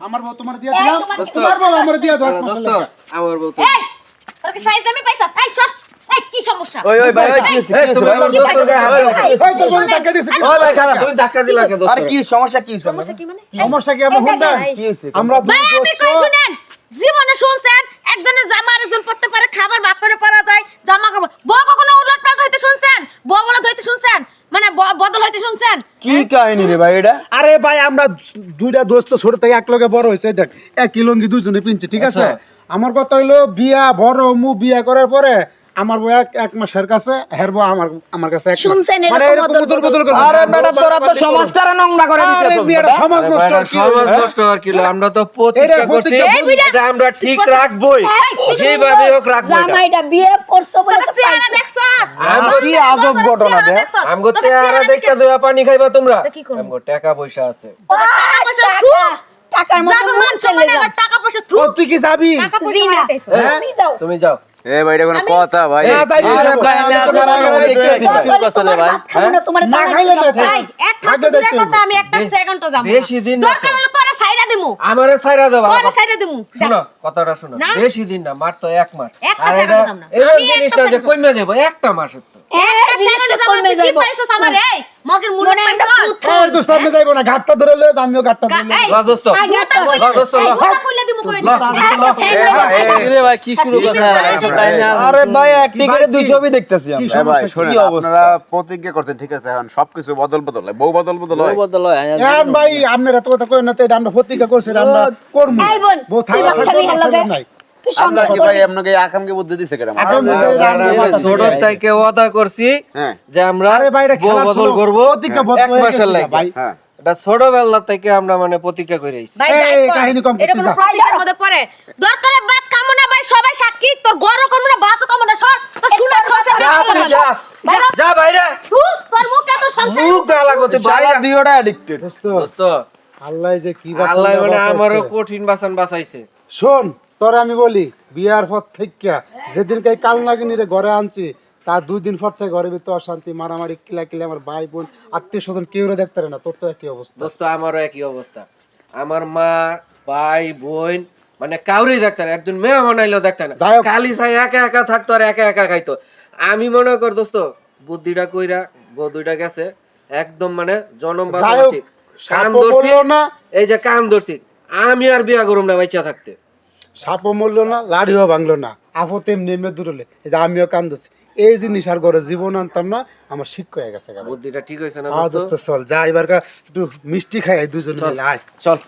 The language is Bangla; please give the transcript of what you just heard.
আমার বউ তোমার দিয়া দিলাম, তোমার বউ আমার দিয়া দাও। দোস্ত আমার বউ তো এই তোর কি সাইজ দামি পয়সা এই শট এই কি সমস্যা ওই ভাই এই তুমি আমার দোস্তের গায়ে হাত দাও। এই তোর বউ ধাক্কা দিছে। ওই ভাই খারাপ তুমি ধাক্কা দিলা কেন দোস্ত? আরে কি সমস্যা কি সমস্যা কি মানে সমস্যা কি আমরা শুনবেন? কি হইছে আমরা দুই ভাই আমি দোস্ত কই শুনেন জীবনে শুনছেন একজনের জামা আরেকজন পরতে পারে খাবার ভাগ করে পরা যায় জামা কাপড় বউ কখনো উলট পাল্ট হইতে শুনছেন বউ বলদ হইতে শুনছেন মানে বদল হইতে শুনছেন কি কাহিনী রে ভাই এটা আরে ভাই আমরা দুইটা দোস্ত ছোট থেকে এক লগে বড় হইছে দেখ একই লঙ্গি দুজনে পিনছে ঠিক আছে আমার কথা হইলো বিয়া বড় মু বিয়া করার পরে আমার বউ এক মাসের কাছে হের বউ আমার কাছে এক মাস। শুনছেন এরকম মানে এরকম বদল বদল বদল করে আরে বেটা তোরা তো সমাজটারে নোংরা করে আরে দিতেছস বিয়াটা সমাজ আরে নষ্ট ভাইরা, আর কি সমাজ হইলো, নষ্ট আর কি হলো? আমরা তো প্রতিজ্ঞা এটা করছি প্রতিজ্ঞা এই বিড়া- এটা আমরা ঠিক রাখবোই যেভাবে হোক রাখবো এটা। জামাইটা বিয়ে করছো বলে তোর তো চেহারা পাইছো। দেখছো কি আজব ঘটনা দেখ আমগো চেহারা দেখে দয়া পানি খাইবা তোমরা তা কি করবো? আমগো টাকা পয়সা আছে টাকা পয়সা টাকা- থু টাকার মতো জাগর মন মান চলে সম্মান যাবে। এবার টাকা পয়সা থু ও তুই কি যাবি টাকা পয়সা জিনা। মারাইতেছো তুমি যাও। তুমি যাও এ ভাই এটা কোনো কথা ভাই না, তাই না, আরে ভাই আমি তাই না, আসার আগে দেখে দরকার দিছি হলে তোমার ভাত খাবো না, তোমার না দাওয়াত খাইলে না খাবো। ভাই এক হাত আগে দূরের দেখতে কথা হবে। আমি একটা সেকেন্ডও যাব না বেশি দিন না দরকার হলে তোরা সাইরা দিমু আমারে ছাইরা দাও তোরা সাইরা দিমু যা। শোনো কথাটা শোনো না। বেশি দিন না মাত্র 1 মাস একটা আর second এটা দাম না। এই আমি একটা জিনিসটা যে second কইমা যাবো একটা মাসের তো একটা জিনিসটা সেকেন্ডে যাব কমে তুই কি যাইবো। পাইছস আমার এই মগের মুড়ি মনে একটা পাইছস পুত্র। এই দোস্ত আপনি যাইবো না ঘাটটা ধরে লয়ে আমিও ঘাটটা ধরে লয়ে এই ল দোস্ত আগে জুতা একটা কইলা দোস্ত, এই ল। জুতা কইলা দিমু কই ল, দিমু রে ভাই কি শুরু করছ আরে ভাই এক টিকেটে দুই ছবি দেখতেছি কি আমরা সমস্যা ভাই কি? শুনেন কি অবস্থা? আপনারা প্রতিজ্ঞা করছেন ঠিক আছে এখন সবকিছু বদল বদল হয় বউ বদল বদল হয় এখন ভাই আপনারা এত কথা কই না তো এটা আমরা প্রতিজ্ঞা করছি এটা আমরা করব এই বোন, বউ তুই থাকবে ভাত খাবি থাকবে, না লগে? নাই তুই আপনার সংসার কি করবি। ভাই আপনাকে আকামকে বুদ্ধি দিছে কেন আকাম বুদ্ধি- ছোট থেকে ওয়াদা করছি হ্যাঁ যে আমরা আরে ভাই এটা বউ খেলা বদল ছিল, করব প্রতিজ্ঞা বদল 1 হয়ে মাসের গেছে লাগে ভাই। হ্যাঁ এটা ছোটবেলা থেকে আমরা মানে প্রতিজ্ঞা করে আইছি ভাই এই, যাই এই কর। কাহিনী কম এটা করতে কোনো যা। প্রতিজ্ঞার মধ্যে পড়ে দরকারে বাত কামো না ভাই সবাই সাক্ষী তোর গরো করব না বাত কামো না সর তো শুনা সর যা বাইরে তুই তোর মুখ এত সংসার মুখ গা লাগবে তুই বাইরে সারা দিওটা অ্যাডিক্টেড দোস্ত দোস্ত আল্লাহ যে কি আল্লাহ মানে বাঁচাইছে। আমারও কঠিন বাঁচান বাঁচাইছে শোন তোর আমি বলি বিয়ার পর থেকে যেদিনকে কাল নাগিনীরে ঘরে আনছি তার 2 দিন পর থেকে ঘরের ভিতর অশান্তি মারামারি কিলা কিলা আমার ভাই বোন আত্মীয় স্বজন কেউ দেখতে পারে না তোর তো একই অবস্থা দোস্ত আমারও একই অবস্থা আমার মা ভাই বোন মানে কাউরেই দেখতে না একজন মেয়ে বানাইলেও দেখতে না যাই হোক। কালি চাই একা একা থাকতো আর একা একা খাইতো আমি মনে কর দোস্ত বুদ্ধিটা কইরা বউ দুইটা গেছে একদম মানে জনম যাই হোক, বাঁচাচ্ছি কান সাপও ধরছি মরলো না এই যে কান ধরছি আমি আর বিয়া করুম না বাইচা থাকতে সাপও মরলো না লাড়িও ভাঙলো না আপত এমনি এমনি দূরলে এই যে আমিও কান্দছি এই জিনিস আর ঘরে জীবন আনতাম না আমার শিক্ষা হয়ে গেছে বুদ্ধিটা ঠিক হয়েছে না দোস্ত চল যা এবার একটু মিষ্টি খাই দুজন মিলে আয় চল